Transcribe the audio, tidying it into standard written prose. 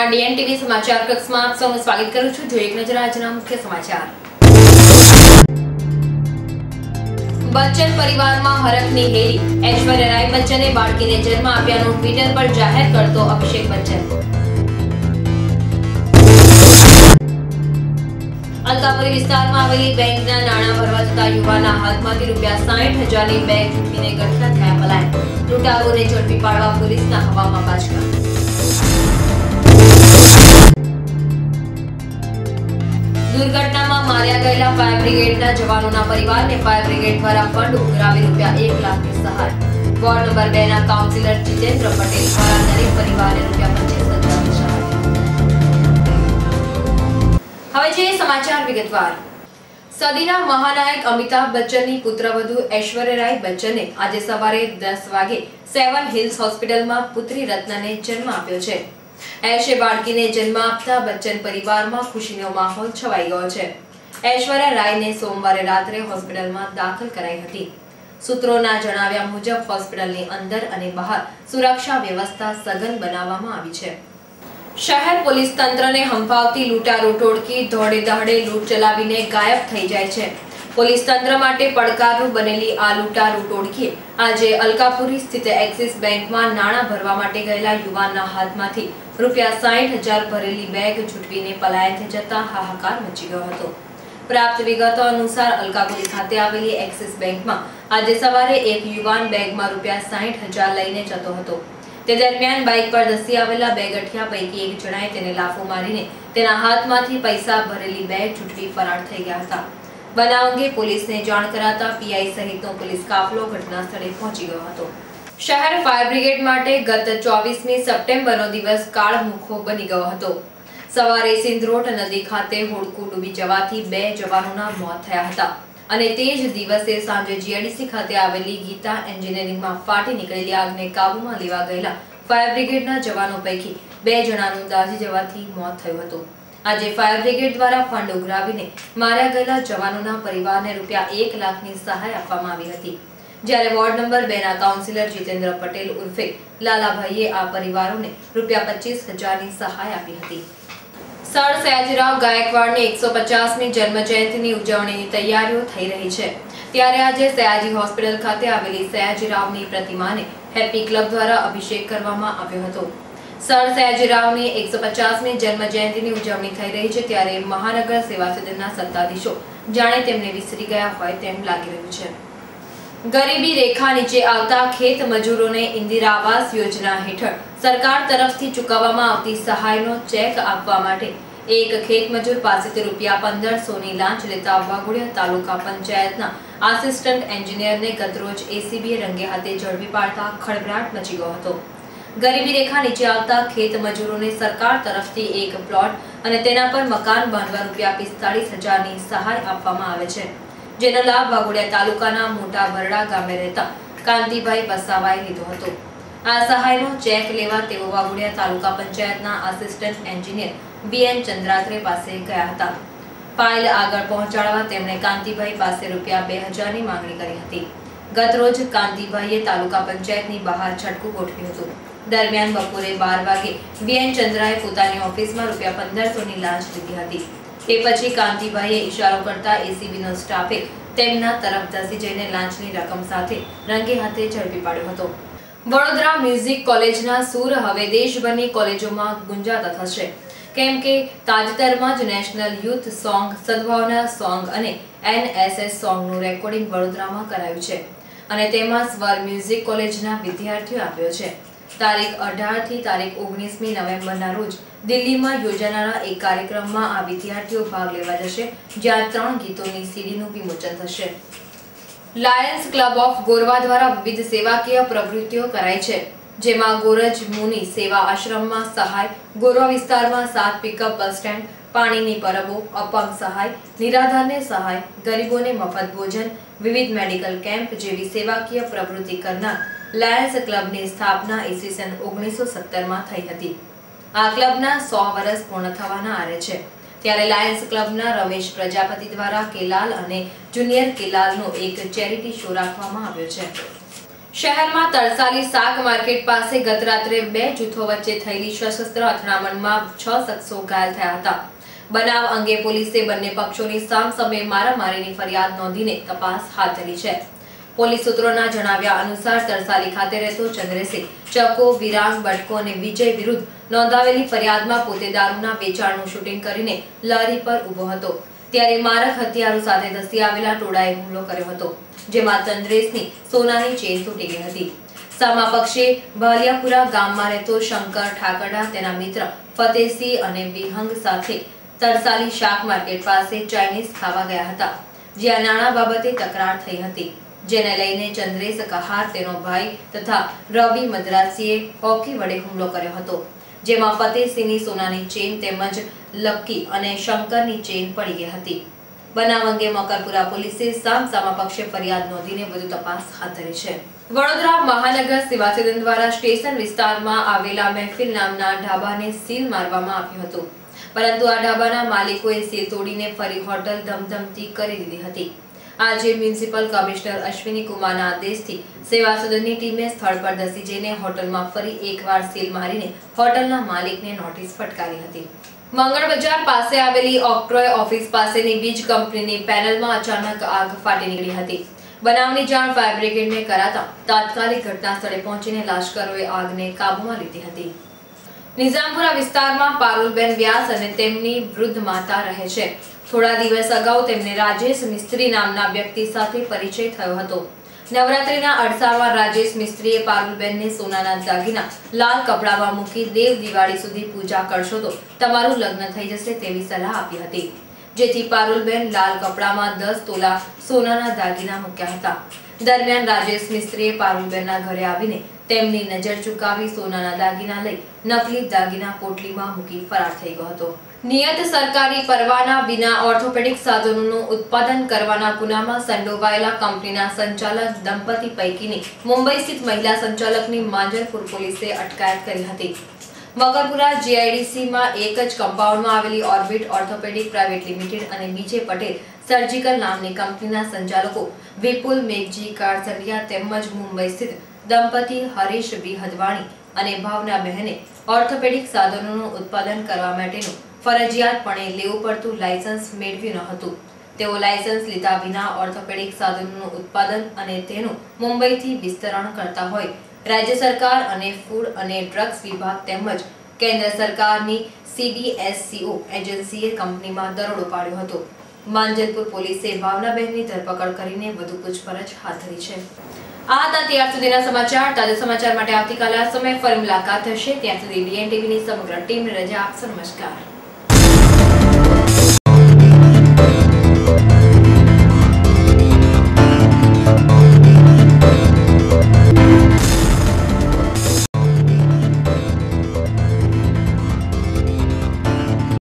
નમસ્કાર, DN TV સમાચાર કક્ષમાં આપ સૌનું સ્વાગત કરું છું। જોઈએ એક નજર આજના મુખ્ય સમાચાર। બચ્ચન પરિવારમાં હરખની હેરી। ऐश्वर्या राय बच्चने बाળકીને જન્મ આપ્યાનું ટ્વિટર પર જાહેર કરતો અભિષેક બચ્ચન। અલકાપુરી વિસ્તારમાં આવેલી બેંકના નાણાં ભરવા જતા યુવાનના હાથમાંથી ₹60,000ની બેગ ઝૂંટવીને ગઠિયા થયા પલાયન। લૂંટારોને ઝડપી પાડવા પોલીસના હવામાં બાચકા। दुर्घटनाમાં માર્યા ગયેલા ફાયર બ્રિગેડના જવાનોના પરિવારને ફાયર બ્રિગેડ દ્વારા ફંડ ઉઘરાવી ₹1 લાખની સહાય। વોર્ડ નંબર 2 ના કાઉન્સિલર જીતેન્દ્ર પટેલ દ્વારા દરેક પરિવારને ₹25,000ની સહાય। હવે છે સમાચાર વિગતવાર। સદીના મહાનાયક અમિતાભ બચ્ચનની પુત્રવધુ ऐश्वर्या राय बच्चने આજે સવારે 10 વાગે સેવન હિલ્સ હોસ્પિટલમાં પુત્રી રત્નને જન્મ આપ્યો છે। ऐशे बाळकीने जन्म आपता बच्चन परिवाરમાં ખુશીનો માહોલ છવાઈ ગયો છે। ऐश्वर्या रायને સોમવારે રાત્રે હોસ્પિટલમાં દાખલ કરાઈ હતી। સૂત્રોના જણાવ્યા મુજબ હોસ્પિટલની અંદર અને બહાર સુરક્ષા વ્યવસ્થા સઘન બનાવવામાં આવી છે। શહેર પોલીસ તંત્રને હંફાવતી લૂંટારૂ ટોળકી દોડે દહાડે લૂંટ ચલાવીને ગાયબ થઈ જાય છે। પોલીસ તંત્ર માટે પડકારરૂપ બનેલી આ લૂંટારૂ ટોળકીએ આજે અલકાપુરી સ્થિત એક્સિસ બેંકમાં નાણાં ભરવા માટે ગયેલા યુવાનના હાથમાંથી ₹60,000 ભરેલી બેગ ઝૂંટવીને પલાયન થઈ જતા હાહાકાર મચી ગયો હતો। પ્રાપ્ત વિગતો અનુસાર અલકાપુરી ખાતે આવેલી એક્સિસ બેંકમાં આજે સવારે એક યુવાન બેગમાં ₹60,000 લઈને જતો હતો। તે દરમિયાન બાઇક પર ધસી આવેલા બે ગઠિયા પૈકી એક જણાએ તેને લાફો મારીને તેના હાથમાંથી પૈસા ભરેલી બેગ ઝૂંટવી ફરાર થઈ ગયા હતા। બનાવ અંગે પોલીસને જાણ કરાતા પીઆઈ સહિતનો પોલીસ કાફલો ઘટના સ્થળે પહોંચી ગયો હતો। શહેર ફાયર બ્રિગેડ માટે ગત 24મી સપ્ટેમ્બરનો દિવસ કાળમુખો બની ગયો હતો। સવારે સિંધરોટ નદી ખાતે હોડકું ડૂબી જવાથી 2 જવાનોના મોત થયા હતા અને તે જ દિવસે સાંજે જીઆઈડીસી ખાતે આવેલી ગીતા એન્જિનિયરિંગમાં ફાટી નીકળેલી આગને કાબૂમાં લેવા ગયેલા ફાયર બ્રિગેડના જવાનો પૈકી 2 જણાનું દાઝી જવાથી મોત થયું હતું। આજે ફાયર બ્રિગેડ દ્વારા ફંડ ઉઘરાવીને માર્યા ગયેલા જવાનોના પરિવારને ₹1 લાખની સહાય આપવામાં આવી હતી। જ્યારે વોર્ડ નંબર 2 ના કાઉન્સિલર જીતેન્દ્ર પટેલ ઉર્ફે લાલાભાઈએ આ પરિવારોને ₹25,000ની સહાય આપી હતી। સર સયાજીરાવ ગાયકવાડની 150મી જન્મ જયંતિની ઉજવણીની તૈયારીઓ થઈ રહી છે। ત્યારે આજે સયાજી હોસ્પિટલ ખાતે આવેલી સયાજીરાવની પ્રતિમાને હેપી ક્લબ દ્વારા અભિષેક કરવામાં આવ્યો હતો। સર સયાજીરાવની 150મી જન્મ જયંતિની ઉજવણી થઈ રહી છે ત્યારે મહાનગર સેવા સદનના સત્તાધીશો જાણે તેમને વિસરી ગયા હોય તેમ લાગી રહ્યું છે। ગરીબી રેખા નીચે આવતા ખેત મજૂરોને ઇન્દિરા આવાસ યોજના હેઠળ સરકાર તરફથી ચૂકવવામાં આવતી સહાયનો ચેક આપવા માટે એક ખેત મજૂર પાસેથી ₹1,500ની લાંચ લેતા વાઘોડિયા તાલુકા પંચાયતના આસિસ્ટન્ટ એન્જિનિયરને ગતરોજ એસીબીએ રંગે હાથે ઝડપી પાડતા ખળભળાટ મચી ગયો હતો। ગરીબી રેખા નીચે આવતા ખેત મજૂરોને સરકાર તરફથી એક પ્લોટ અને તેના પર મકાન બાંધવા ₹45,000ની સહાય આપવામાં આવે છે, જેનો લાભ વાઘોડિયા તાલુકાના મોટા બરડા ગામે રહેતા કાંતિભાઈ વસાવાએ લીધો હતો। આ સહાયનો ચેક લેવા તેઓ વાઘોડિયા તાલુકા પંચાયતના આસિસ્ટન્ટ એન્જિનિયર બીએન ચંદ્રાત્રે પાસે ગયા હતા। ફાઇલ આગળ પહોંચાડવા તેમણે કાંતિભાઈ પાસે ₹2,000ની માંગણી કરી હતી। ગતરોજ કાંતિભાઈએ તાલુકા પંચાયતની બહાર છટકું ગોઠવ્યું હતું। દરમિયાન બપોરે 12 વાગે બીએન ચંદ્રાએ પોતાની ઓફિસમાં ₹1,500ની લાંચ લીધી હતી। તે પછી કાંતિભાઈએ ઇશારો કરતા એસીબીનો સ્ટાફે તેમના તરફ ધસી જઈને લાંચની રકમ સાથે રંગે હાથે ઝડપી પાડ્યો હતો। વડોદરા મ્યુઝિક કોલેજના સૂર હવે દેશભરની કોલેજોમાં ગુંજાતા થશે, કેમ કે તાજેતરમાં જ નેશનલ યુથ સોંગ, સદભાવના સોંગ અને એનએસએસ સોંગનું રેકોર્ડિંગ વડોદરામાં કરાયું છે અને તેમાં સ્વર મ્યુઝિક કોલેજના વિદ્યાર્થીઓ આપ્યો છે। તારીખ 18 થી તારીખ 19મી નવેમ્બરના રોજ દિલ્હીમાં યોજાનારા એક કાર્યક્રમમાં આ વિદ્યાર્થીઓ ભાગ લેવા જશે, જ્યાં 3 ગીતોની સીડીનું વિમોચન થશે। લાયન્સ ક્લબ ઓફ ગોરવા દ્વારા વિવિધ સેવાકીય પ્રવૃત્તિઓ કરાઈ છે, જેમાં ગોરજ મુનિ સેવા આશ્રમમાં સહાય, ગોરવા વિસ્તારમાં 7 પિકઅપ બસ સ્ટેન્ડ, પાણીની પરબો, અપંગ સહાય, નિરાધારને સહાય, ગરીબોને મફત ભોજન, વિવિધ મેડિકલ કેમ્પ જેવી સેવાકીય પ્રવૃત્તિ કરનાર લાયન્સ ક્લબની સ્થાપના ઈસવીસન 1970માં થઈ હતી। આ ક્લબના 100 વર્ષ પૂર્ણ થવાના આરે છે, ત્યારે લાયન્સ ક્લબના રમેશ પ્રજાપતિ દ્વારા કેલાલ અને જુનિયર કેલાલનો એક ચેરિટી શો રાખવામાં આવ્યો છે। શહેરમાં તરસાલી શાક માર્કેટ પાસે ગત રાત્રે બે જૂથો વચ્ચે થયેલી સશસ્ત્ર અથડામણમાં 6 શખ્સો ઘાયલ થયા હતા. બનાવ અંગે પોલીસે બંને પક્ષોની સામસામે મારામારીની ફરિયાદ નોંધીને તપાસ હાથ ધરી છે. પોલીસ સૂત્રોના જણાવ્યા અનુસાર તરસાલી ખાતે રહેતો ચંદ્રેશે ચકો, વિરાંગ, બટકો અને વિજય વિરુદ્ધ નોંધાવેલી ફરિયાદમાં પોતે દારૂના વેચાણનું શૂટિંગ કરીને લારી પર ઊભો હતો ત્યારે મારક હથિયારો સાથે ધસી આવેલા ટોળાએ હુમલો કર્યો હતો, જેમાં ચંદ્રેશની સોનાની ચેન તૂટી ગઈ હતી. સામા પક્ષે ભાલિયાપુરા ગામમાં રહેતો શંકર ઠાકરડા, તેના મિત્ર ફતેહસિંહ અને વિહંગ સાથે તરસાલી શાક માર્કેટ પાસે ચાઇનીઝ ખાવા ગયા હતા, જ્યાં નાણાં બાબતે તકરાર થઈ હતી, જેને લઈને ચંદ્રેશ કહાર, તેનો ભાઈ તથા રવિ મદ્રાસીએ હોકી વડે હુમલો કર્યો હતો, જેમાં ફતેહસિંહની સોનાની ચેન તેમજ લક્કી અને શંકરની ચેન પડી ગઈ હતી. બનાવ અંગે મકરપુરા પોલીસે સામસામા પક્ષે ફરિયાદ નોંધીને વધુ તપાસ હાથ ધરી છે. વડોદરા મહાનગર સેવા સદન દ્વારા સ્ટેશન વિસ્તારમાં આવેલા મહેફિલ નામના ઢાબાને સીલ મારવામાં આવ્યું હતું, પરંતુ આ ઢાબાના માલિકોએ સીલ તોડીને ફરી હોટલ ધમધમતી કરી દીધી હતી. આજે મ્યુનિસિપલ કમિશનર અશ્વિની કુમારના આદેશથી સેવા સદનની ટીમે સ્થળ પર ધસી જઈને હોટલમાં ફરી એકવાર સીલ મારીને હોટલના માલિકને નોટિસ ફટકારી હતી. મંગળ બજાર પાસે આવેલી ઓક્ટ્રોય ઓફિસ પાસેની વીજ કંપનીની પેનલમાં અચાનક આગ ફાટી નીકળી હતી. બનાવની જાણ ફાયર બ્રિગેડને કરાતા તાત્કાલિક ઘટના સ્થળે પહોંચીને લાશ્કરોએ આગને કાબૂમાં લીધી હતી. નિઝામપુરા વિસ્તારમાં પારુલબેન વ્યાસ અને તેમની વૃદ્ધ માતા રહે છે. થોડા દિવસ અગાઉ તેમને રાજેશ મિસ્ત્રી નામના વ્યક્તિ સાથે પરિચય થયો હતો. નવરાત્રીના અરસામાં રાજેશ મિસ્ત્રીએ પારુલબેનને સોનાના દાગીના લાલ કપડામાં મૂકી દેવ દિવાળી સુધી પૂજા કરશો તો તમારું લગ્ન થઈ જશે તેવી સલાહ આપી હતી, જેથી પારુલબેન લાલ કપડામાં 10 તોલા સોનાના દાગીના મૂક્યા હતા. દરમિયાન રાજેશ મિસ્ત્રીએ પારુલબેનના ઘરે આવીને તેમની નજર ચૂકાવી સોનાના દાગીના લઈ નકલી દાગીના પોટલીમાં મૂકી ફરાર થઈ ગયો હતો. નિયત સરકારી પરવાના વિના ઓર્થોપેડિક સાધનોનું ઉત્પાદન કરવાના ગુનામાં સંડોવાયેલા કંપનીના સંચાલક દંપતી પૈકીની મુંબઈ સ્થિત મહિલા સંચાલકની માંજલપુર પોલીસે અટકાયત કરી હતી. મકરપુરા જીઆઈડીસીમાં એક જ કમ્પાઉન્ડમાં આવેલી ઓર્બિટ ઓર્થોપેડિક પ્રાઇવેટ લિમિટેડ અને બીજે પટેલ સર્જિકલ નામની કંપનીના સંચાલકો વિપુલ મેઘજી કારસરિયા તેમજ મુંબઈ સ્થિત દંપતી હરીશ બી હદવાણી અને ભાવના બહેને ઓર્થોપેડિક સાધનોનું ઉત્પાદન કરવા માટેનું ફરજિયાતપણે લેવું પડતું લાયસન્સ મેળવ્યું ન હતું. તેઓ લાયસન્સ લીધા વિના ઓર્થોપેડિક સાધનોનું ઉત્પાદન અને તેનું મુંબઈથી વિસ્તરણ કરતા હોય રાજ્ય સરકાર અને ફૂડ અને ડ્રગ્સ વિભાગ તેમજ કેન્દ્ર સરકારની CDSCO એજન્સીએ કંપનીમાં દરોડો પાડ્યો હતો. માંજલપુર પોલીસે ભાવનાબહેનની ધરપકડ કરીને વધુ પૂછપરછ હાથ ધરી છે. આ હતા ત્યાર સુધીના સમાચાર. તાજા સમાચાર માટે આવતીકાલે આ સમયે ફરી મુલાકાત થશે. ત્યાં સુધી DN TVની સમગ્ર ટીમને રજા આપશો. નમસ્કાર.